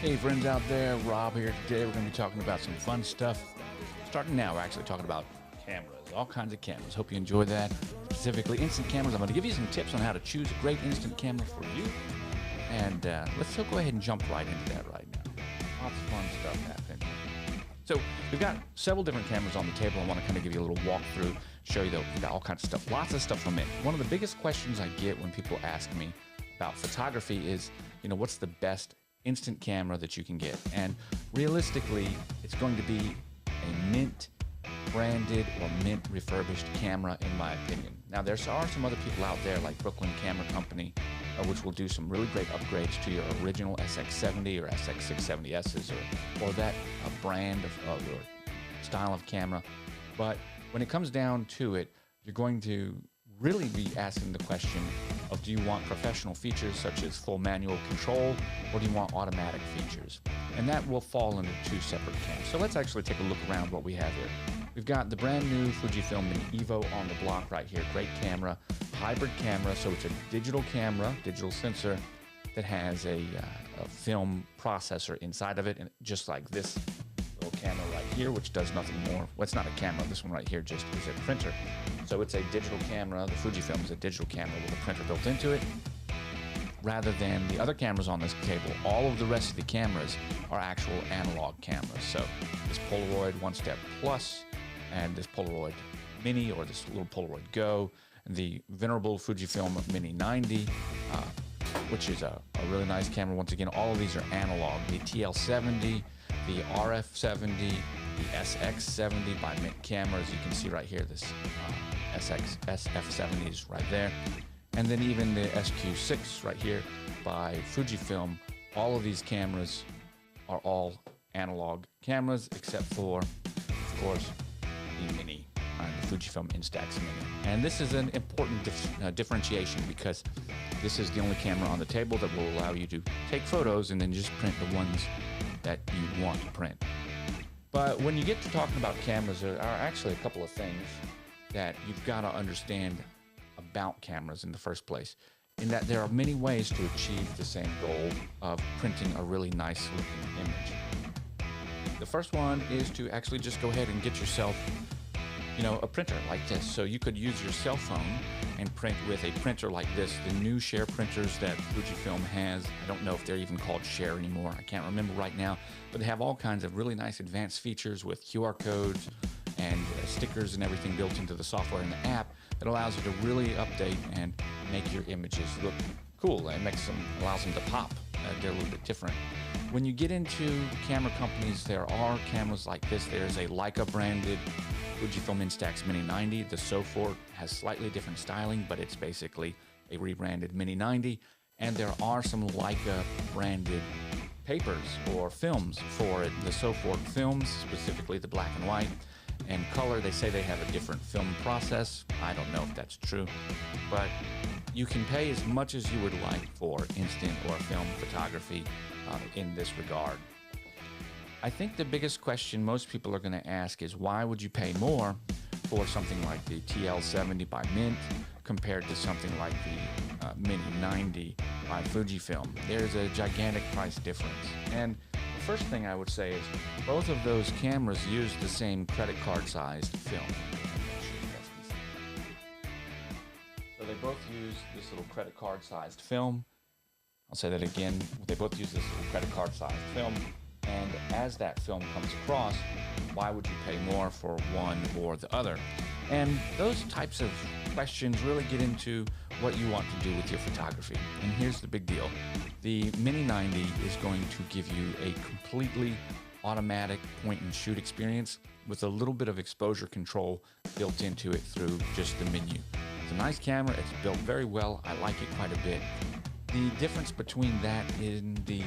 Hey friends out there, Rob here. Today we're going to be talking about some fun stuff. Starting now, we're actually talking about cameras, all kinds of cameras. Hope you enjoy that. Specifically instant cameras. I'm going to give you some tips on how to choose a great instant camera for you. And let's go ahead and jump right into that right now. Lots of fun stuff happening. So we've got several different cameras on the table. I want to kind of give you a little walkthrough, show you that we've got all kinds of stuff, lots of stuff from it. One of the biggest questions I get when people ask me about photography is, what's the best instant camera that you can get? And realistically, it's going to be a mint branded or mint refurbished camera, in my opinion. Now, there are some other people out there like Brooklyn Camera Company, which will do some really great upgrades to your original SX70 or SX670Ss or that brand of or style of camera. But when it comes down to it, you're going to really be asking the question of, do you want professional features such as full manual control, or do you want automatic features? And that will fall into two separate camps. So let's actually take a look around what we have here. We've got the brand new Fujifilm Mini Evo on the block right here. Great camera, hybrid camera. So it's a digital camera, digital sensor that has a film processor inside of it, and just like this little camera right here, which does nothing more. Well, it's not a camera. This one right here just is a printer. So it's a digital camera. The Fujifilm is a digital camera with a printer built into it, rather than the other cameras on this table. All of the rest of the cameras are actual analog cameras. So this Polaroid One Step Plus and this Polaroid Mini, or this little Polaroid Go, and the venerable Fujifilm Mini 90, which is a really nice camera. Once again, all of these are analog. The TL70, the RF70, the SX70 by Mint cameras. You can see right here, this SF70 is right there. And then even the SQ6 right here by Fujifilm. All of these cameras are all analog cameras, except for, of course, the Mini, the Fujifilm Instax Mini. And this is an important differentiation, because this is the only camera on the table that will allow you to take photos and then just print the ones that you want to print. But when you get to talking about cameras, there are actually a couple of things that you've got to understand about cameras in the first place, in that there are many ways to achieve the same goal of printing a really nice looking image. The first one is to actually just go ahead and get yourself a printer like this. So you could use your cell phone and print with a printer like this. The new Share printers that Fujifilm has, I don't know if they're even called Share anymore. I can't remember right now, but they have all kinds of really nice advanced features with QR codes and stickers and everything built into the software in the app that allows you to really update and make your images look cool, and allows them to pop. They're a little bit different. When you get into camera companies, there are cameras like this. There's a Leica branded Fujifilm Instax Mini 90. The Sofort has slightly different styling, but it's basically a rebranded Mini 90. And there are some Leica branded papers or films for it. The Sofort films, specifically the black and white and color, they say they have a different film process. I don't know if that's true, but you can pay as much as you would like for instant or film photography in this regard. I think the biggest question most people are going to ask is, why would you pay more for something like the TL70 by Mint compared to something like the Mini 90 by Fujifilm? There's a gigantic price difference. And the first thing I would say is, both of those cameras use the same credit card sized film. So they both use this little credit card sized film. I'll say that again. They both use this little credit card sized film. And as that film comes across, why would you pay more for one or the other? And those types of questions really get into what you want to do with your photography. And here's the big deal. The Mini 90 is going to give you a completely automatic point and shoot experience with a little bit of exposure control built into it through just the menu. It's a nice camera. It's built very well. I like it quite a bit. The difference between that and the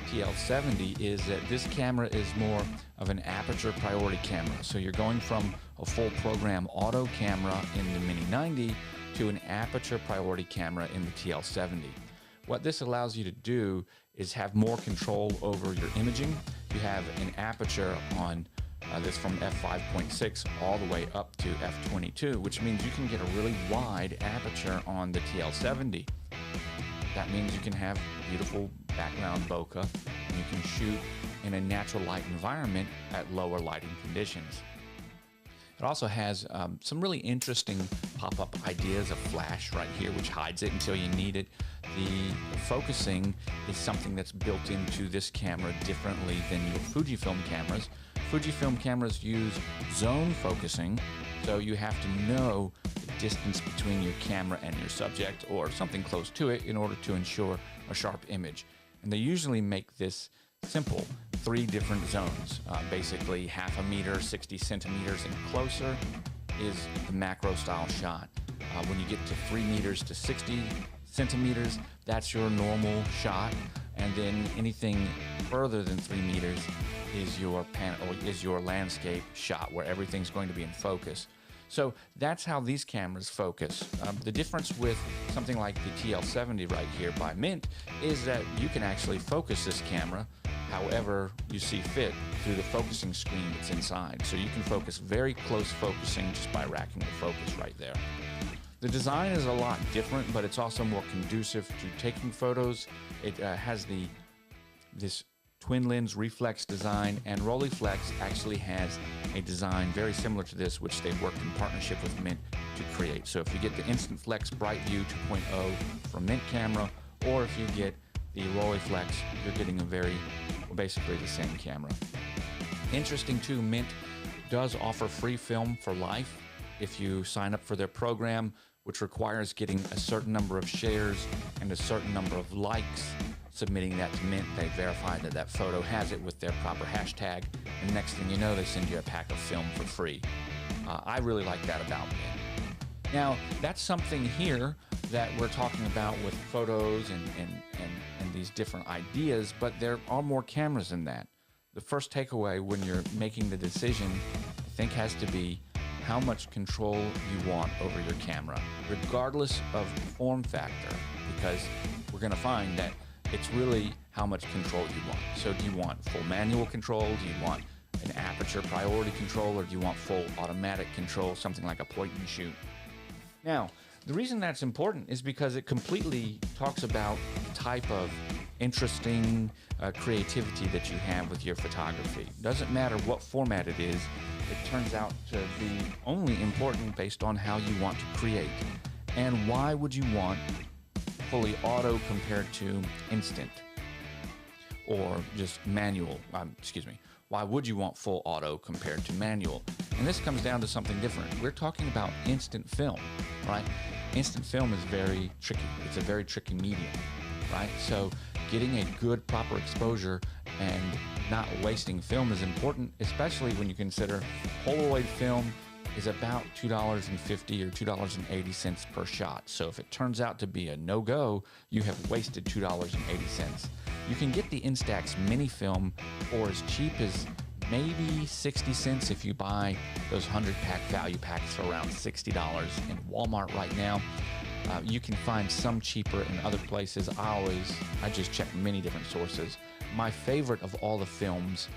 TL70 is that this camera is more of an aperture priority camera. So you're going from a full program auto camera in the Mini 90 to an aperture priority camera in the TL70. What this allows you to do is have more control over your imaging. You have an aperture on this from f5.6 all the way up to f22, which means you can get a really wide aperture on the TL70. That means you can have beautiful background bokeh and you can shoot in a natural light environment at lower lighting conditions. It also has some really interesting pop-up ideas of flash right here, which hides it until you need it. The focusing is something that's built into this camera differently than your Fujifilm cameras. Fujifilm cameras use zone focusing, so you have to know the distance between your camera and your subject, or something close to it, in order to ensure a sharp image. And they usually make this simple, 3 different zones, basically half a meter, 60 centimeters, and closer is the macro style shot. When you get to 3 meters to 60 centimeters, that's your normal shot, and then anything further than 3 meters is your landscape shot, where everything's going to be in focus. So that's how these cameras focus. The difference with something like the TL70 right here by Mint is that you can actually focus this camera however you see fit through the focusing screen that's inside. So you can focus very close focusing just by racking the focus right there. The design is a lot different, but it's also more conducive to taking photos. It has this twin lens reflex design, and Rolleiflex actually has a design very similar to this, which they worked in partnership with Mint to create. So if you get the Instant Flex Bright View 2.0 from Mint camera, or if you get the Rolleiflex, you're getting basically the same camera. Interesting too, Mint does offer free film for life if you sign up for their program, which requires getting a certain number of shares and a certain number of likes. Submitting that to Mint, they verify that that photo has it with their proper hashtag, and next thing you know, they send you a pack of film for free. I really like that about Mint. Now, that's something here that we're talking about with photos and these different ideas, but there are more cameras than that. The first takeaway when you're making the decision, I think, has to be how much control you want over your camera, regardless of form factor, because we're going to find that it's really how much control you want. So do you want full manual control? Do you want an aperture priority control? Or do you want full automatic control, something like a point and shoot? Now, the reason that's important is because it completely talks about the type of interesting creativity that you have with your photography. Doesn't matter what format it is, it turns out to be only important based on how you want to create. And why would you want fully auto compared to instant, or just manual? Why would you want full auto compared to manual? And this comes down to something different. We're talking about instant film, right? Instant film is very tricky. It's a very tricky medium, right? So getting a good proper exposure and not wasting film is important, especially when you consider Polaroid film is about $2.50 or $2.80 per shot. So if it turns out to be a no-go, you have wasted $2.80. You can get the Instax Mini film for as cheap as maybe 60 cents if you buy those 100-pack value packs for around $60 in Walmart right now. You can find some cheaper in other places. I just check many different sources. My favorite of all the films,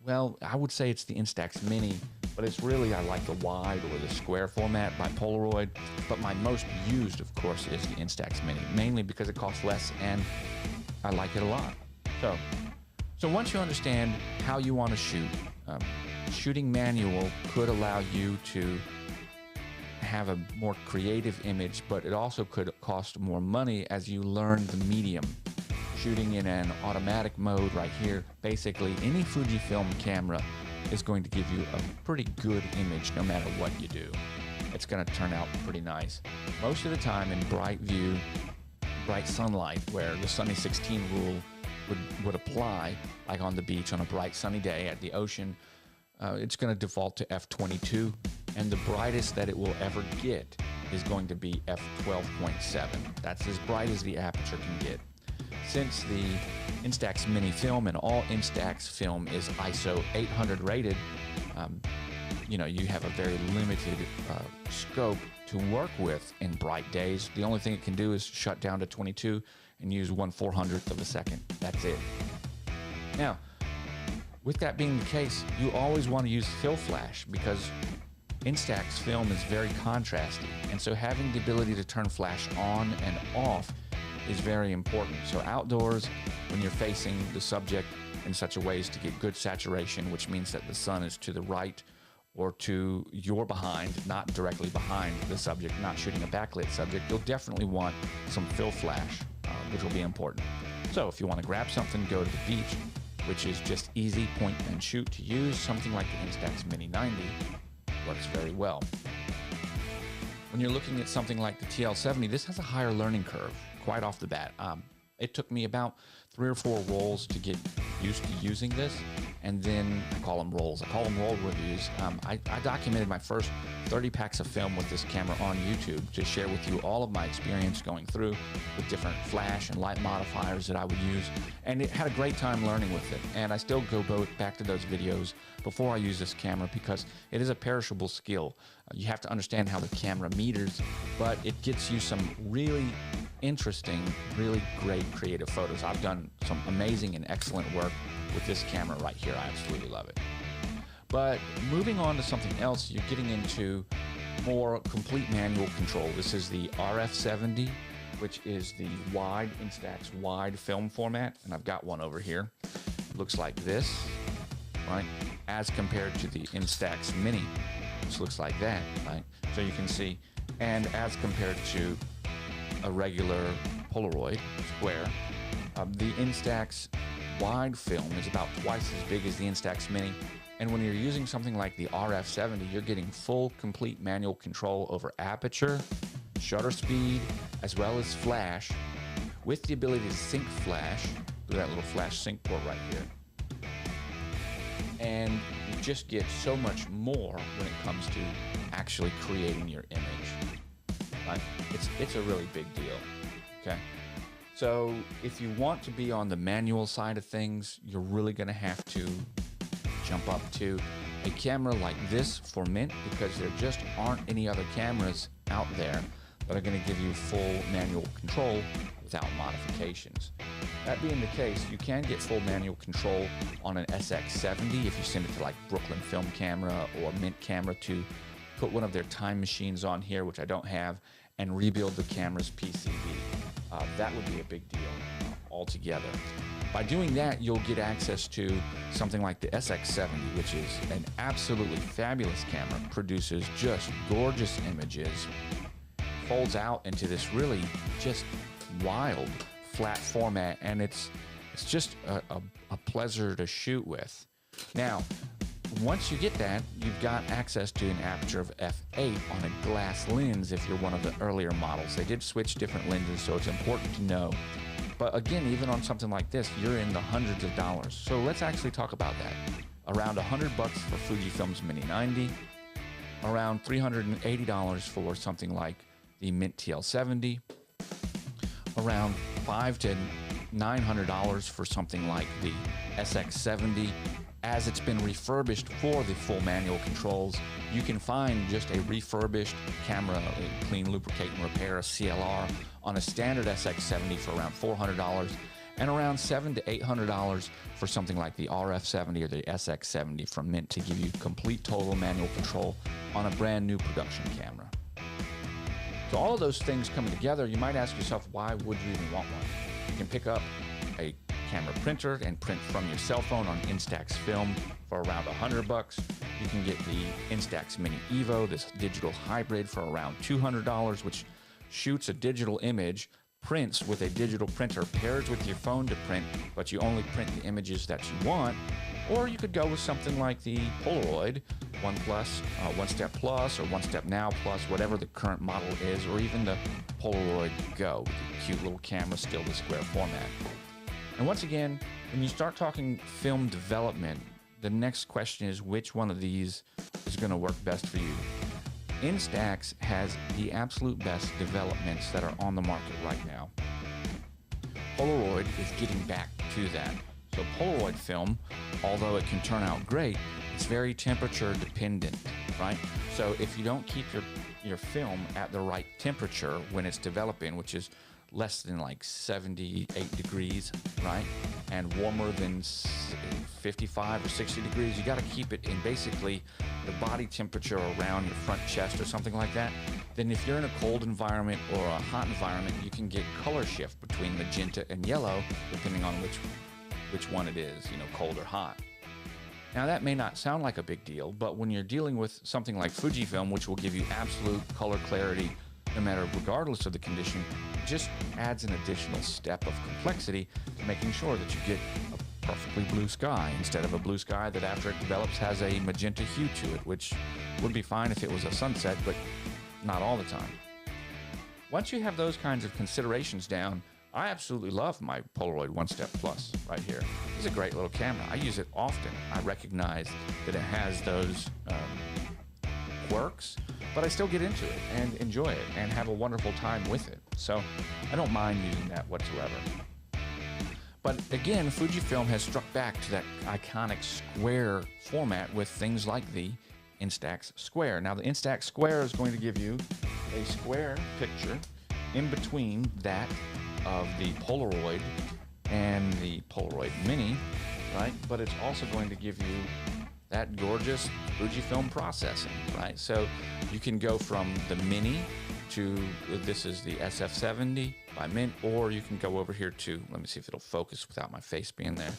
well, I would say it's the Instax Mini, but it's really, I like the wide or the square format by Polaroid. But my most used, of course, is the Instax Mini, mainly because it costs less and I like it a lot. So once you understand how you want to shoot, shooting manual could allow you to have a more creative image, but it also could cost more money as you learn the medium. Shooting in an automatic mode right here, basically any Fujifilm camera is going to give you a pretty good image no matter what you do. It's going to turn out pretty nice. Most of the time in bright view, bright sunlight, where the sunny 16 rule would apply, like on the beach on a bright sunny day at the ocean, it's going to default to f/22, and the brightest that it will ever get is going to be f/12.7. That's as bright as the aperture can get. Since the Instax Mini film and all Instax film is ISO 800 rated, you have a very limited scope to work with in bright days. The only thing it can do is shut down to 22 and use 1/400th of a second. That's it. Now, with that being the case, you always want to use fill flash because Instax film is very contrasty, and so having the ability to turn flash on and off is very important. So outdoors, when you're facing the subject in such a way as to get good saturation, which means that the sun is to the right or to your behind, not directly behind the subject, not shooting a backlit subject, you'll definitely want some fill flash, which will be important. So if you want to grab something, go to the beach, which is just easy point and shoot to use, something like the Instax Mini 90 works very well. When you're looking at something like the TL70, this has a higher learning curve quite off the bat. It took me about 3 or 4 rolls to get used to using this, and then I call them rolls. I call them roll reviews. I documented my first 30 packs of film with this camera on YouTube to share with you all of my experience going through with different flash and light modifiers that I would use, and it had a great time learning with it. And I still go back to those videos before I use this camera because it is a perishable skill. You have to understand how the camera meters, but it gets you some really interesting, really great creative photos. I've done some amazing and excellent work with this camera right here. I absolutely love it. But moving on to something else, you're getting into more complete manual control. This is the RF70, which is the wide Instax wide film format, and I've got one over here. It looks like this, right? As compared to the Instax Mini, which looks like that, right? So you can see, and as compared to a regular Polaroid Square, the Instax wide film is about twice as big as the Instax Mini. And when you're using something like the RF70, you're getting full, complete manual control over aperture, shutter speed, as well as flash, with the ability to sync flash through that little flash sync port right here. And you just get so much more when it comes to actually creating your image. Right? It's a really big deal, okay? So if you want to be on the manual side of things, you're really gonna have to jump up to a camera like this for Mint, because there just aren't any other cameras out there that are gonna give you full manual control without modifications. That being the case, you can get full manual control on an SX70 if you send it to like Brooklyn Film Camera or Mint Camera to put one of their time machines on here, which I don't have, and rebuild the camera's PCB. That would be a big deal altogether. By doing that, you'll get access to something like the SX70, which is an absolutely fabulous camera, produces just gorgeous images, folds out into this really just wild flat format, and it's just a pleasure to shoot with. Now, once you get that, you've got access to an aperture of f8 on a glass lens if you're one of the earlier models. They did switch different lenses, so it's important to know. But again, even on something like this, you're in the hundreds of dollars. So let's actually talk about that. Around $100 for Fujifilm's Mini 90, around $380 for something like the Mint TL70, around $500 to $900 for something like the SX70. As it's been refurbished for the full manual controls, you can find just a refurbished camera, clean, lubricate, and repair, a CLR, on a standard SX70 for around $400, and around $700 to $800 for something like the RF70 or the SX70 from Mint to give you complete total manual control on a brand new production camera. So all of those things coming together, you might ask yourself, why would you even want one? You can pick up a camera printer and print from your cell phone on Instax film for around $100. You can get the Instax Mini Evo, this digital hybrid, for around $200, which shoots a digital image, prints with a digital printer, pairs with your phone to print, but you only print the images that you want. Or you could go with something like the Polaroid One Plus, One Step Plus, or One Step Now Plus, whatever the current model is, or even the Polaroid Go with the cute little camera, still the square format. And once again, when you start talking film development, the next question is which one of these is going to work best for you. Instax has the absolute best developments that are on the market right now. Polaroid is getting back to that. So Polaroid film, although it can turn out great, it's very temperature dependent, right? So if you don't keep your film at the right temperature when it's developing, which is less than like 78 degrees, right? And warmer than 55 or 60 degrees. You got to keep it in basically the body temperature around your front chest or something like that. then if you're in a cold environment or a hot environment, you can get color shift between magenta and yellow, depending on which one it is, you know, cold or hot. Now that may not sound like a big deal, but when you're dealing with something like Fujifilm, which will give you absolute color clarity no matter regardless of the condition, it just adds an additional step of complexity to making sure that you get a perfectly blue sky instead of a blue sky that after it develops has a magenta hue to it, which would be fine if it was a sunset, but not all the time. Once you have those kinds of considerations down, I absolutely love my Polaroid One Step Plus right here. It's a great little camera. I use it often. I recognize that it has those quirks, but I still get into it and enjoy it and have a wonderful time with it. So I don't mind using that whatsoever. But again, Fujifilm has struck back to that iconic square format with things like the Instax Square. Now the Instax Square is going to give you a square picture in between that of the Polaroid and the Polaroid Mini, right? But it's also going to give you that gorgeous Fujifilm processing, right? So you can go from the Mini to, this is the SF70 by Mint, or you can go over here to, let me see if it'll focus without my face being there,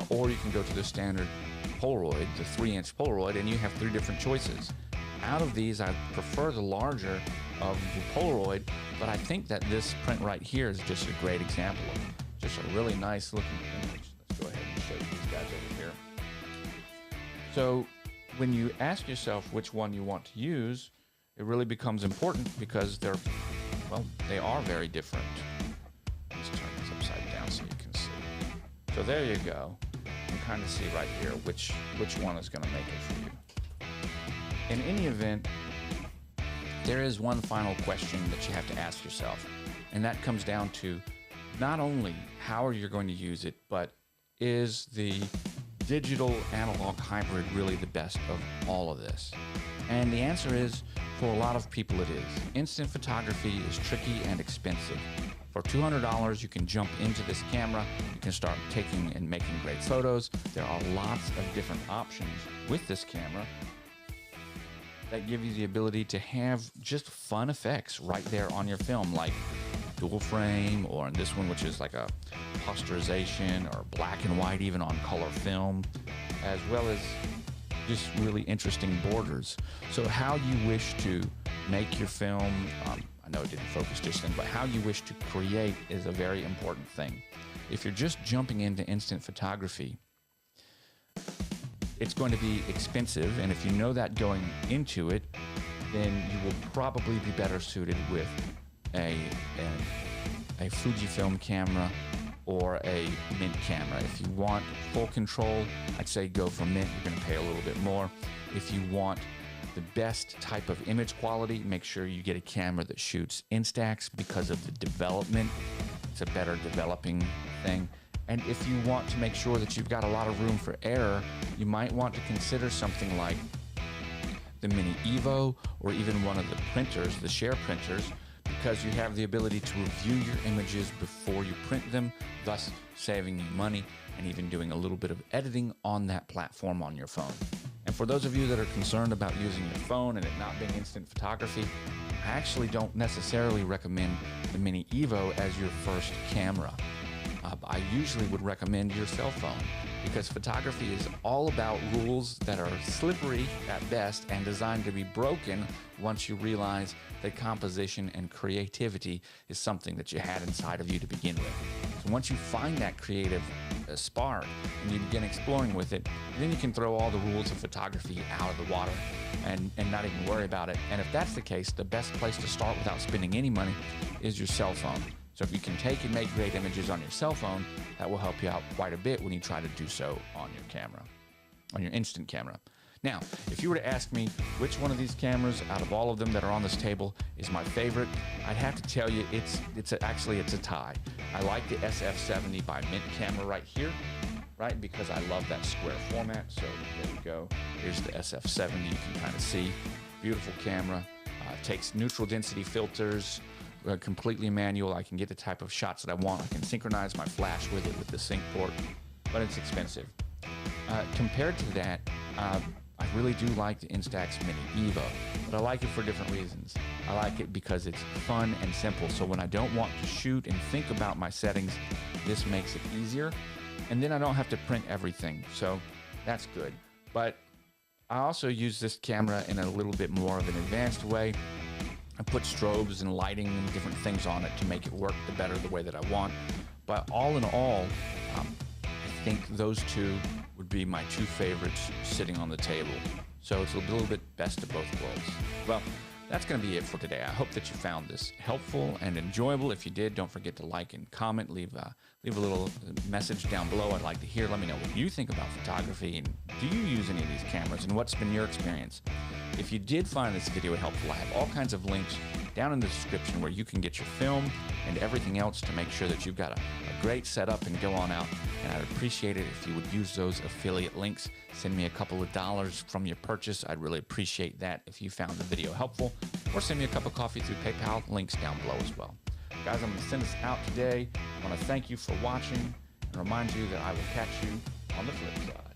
or you can go to the standard Polaroid, the 3-inch Polaroid, and you have 3 different choices. Out of these, I prefer the larger of the Polaroid, but I think that this print right here is just a great example of just a really nice looking image. Let's go ahead and show you these guys over here. So when you ask yourself which one you want to use, it really becomes important because they are very different. Let's turn this upside down so you can see. So there you go. You can kind of see right here which one is going to make it for you. In any event, there is one final question that you have to ask yourself, and that comes down to not only how are you going to use it, but is the digital analog hybrid really the best of all of this? And the answer is, for a lot of people it is. Instant photography is tricky and expensive. For $200, you can jump into this camera, you can start taking and making great photos. There are lots of different options with this camera that give you the ability to have just fun effects right there on your film, like dual frame, or in this one, which is like a posterization, or black and white even on color film, as well as just really interesting borders. So how you wish to make your film, I know it didn't focus just then, but how you wish to create is a very important thing. If you're just jumping into instant photography, it's going to be expensive, and if you know that going into it, then you will probably be better suited with a Fujifilm camera or a Mint camera. If you want full control, I'd say go for Mint. You're going to pay a little bit more. If you want the best type of image quality, make sure you get a camera that shoots Instax because of the development. It's a better developing thing. And if you want to make sure that you've got a lot of room for error, you might want to consider something like the Mini Evo, or even one of the printers, the share printers, because you have the ability to review your images before you print them, thus saving you money and even doing a little bit of editing on that platform on your phone. And for those of you that are concerned about using your phone and it not being instant photography, I actually don't necessarily recommend the Mini Evo as your first camera. I usually would recommend your cell phone, because photography is all about rules that are slippery at best and designed to be broken once you realize that composition and creativity is something that you had inside of you to begin with. So once you find that creative spark and you begin exploring with it, then you can throw all the rules of photography out of the water and not even worry about it. And if that's the case, the best place to start without spending any money is your cell phone. So if you can take and make great images on your cell phone, that will help you out quite a bit when you try to do so on your camera, on your instant camera. Now, if you were to ask me which one of these cameras out of all of them that are on this table is my favorite, I'd have to tell you it's a tie. I like the SF70 by Mint camera right here, right? Because I love that square format. So there we go. Here's the SF70. You can kind of see. Beautiful camera. Takes neutral density filters. Completely manual. I can get the type of shots that I want. I can synchronize my flash with it with the sync port, but it's expensive. Compared to that, I really do like the Instax Mini Evo, but I like it for different reasons. I like it because it's fun and simple, so when I don't want to shoot and think about my settings, this makes it easier, and then I don't have to print everything, so that's good. But I also use this camera in a little bit more of an advanced way. I put strobes and lighting and different things on it to make it work the way that I want. But all in all, I think those two would be my two favorites sitting on the table. So it's a little bit best of both worlds. Well, that's going to be it for today. I hope that you found this helpful and enjoyable. If you did, don't forget to like and comment. Leave a little message down below. I'd like to hear. Let me know what you think about photography, and do you use any of these cameras, and what's been your experience? If you did find this video helpful, I have all kinds of links down in the description where you can get your film and everything else to make sure that you've got a great setup and go on out. And I'd appreciate it if you would use those affiliate links. Send me a couple of dollars from your purchase. I'd really appreciate that if you found the video helpful. Or send me a cup of coffee through PayPal. Links down below as well. Guys, I'm going to send this out today. I want to thank you for watching and remind you that I will catch you on the flip side.